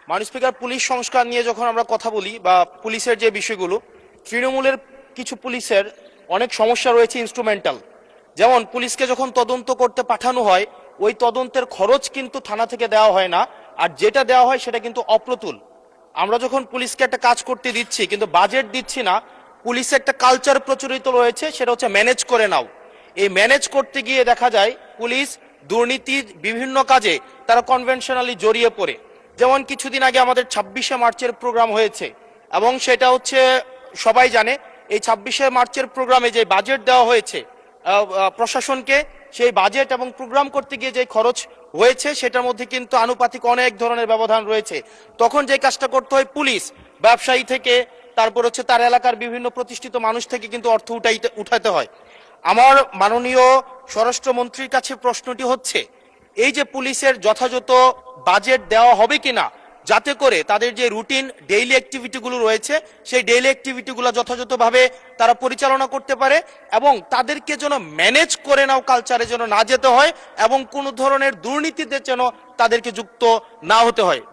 মাননীয় speaker, police সংস্কার নিয়ে যখন আমরা কথা বলি বা পুলিশের যে বিষয়গুলো, তৃণমূলের কিছু পুলিশের অনেক সমস্যা রয়েছে ইনস্ট্রুমেন্টাল। যেমন পুলিশকে যখন তদন্ত করতে পাঠানো হয়, ওই তদন্তের খরচ কিন্তু থানা থেকে দেওয়া হয় না, আর যেটা দেওয়া হয় সেটা কিন্তু অপ্রতুল। আমরা যখন পুলিশকে একটা কাজ করতে দিচ্ছি কিন্তু বাজেট দিচ্ছি না, পুলিশে একটা কালচার প্রচলিত রয়েছে, সেটা হচ্ছে ম্যানেজ করে নাও। এই ম্যানেজ করতে গিয়ে দেখা যায় পুলিশ দুর্নীতির বিভিন্ন কাজে তারা কনভেনশনালি জড়িয়ে পড়ে। যেমন কিছুদিন আগে আমাদের 26শে মার্চের প্রোগ্রাম হয়েছে, এবং সেটা হচ্ছে সবাই জানে, এই 26শে মার্চের প্রোগ্রামে যে বাজেট দেওয়া হয়েছে প্রশাসনকে, সেই বাজেট এবং প্রোগ্রাম করতে গিয়ে যে খরচ হয়েছে সেটার মধ্যে কিন্তু আনুপাতিক অনেক ধরনের ব্যবধান রয়েছে। তখন যে কাজটা করতে হয়, পুলিশ ব্যবসায়ী থেকে তারপর হচ্ছে তার এলাকার বিভিন্ন প্রতিষ্ঠিত মানুষ থেকে কিন্তু অর্থ উঠাতে হয়। আমার মাননীয় স্বরাষ্ট্রমন্ত্রীর কাছে প্রশ্নটি হচ্ছে, এই যে পুলিশের যথাযথ বাজেট দেওয়া হবে কিনা, যাতে করে তাদের যে রুটিন ডেইলি অ্যাক্টিভিটিগুলো রয়েছে সেই ডেইলি অ্যাক্টিভিটিগুলো যথাযথভাবে তারা পরিচালনা করতে পারে, এবং তাদেরকে যেন ম্যানেজ করে নাও কালচারে যেন না যেতে হয়, এবং কোনো ধরনের দুর্নীতিতে যেন তাদেরকে যুক্ত না হতে হয়।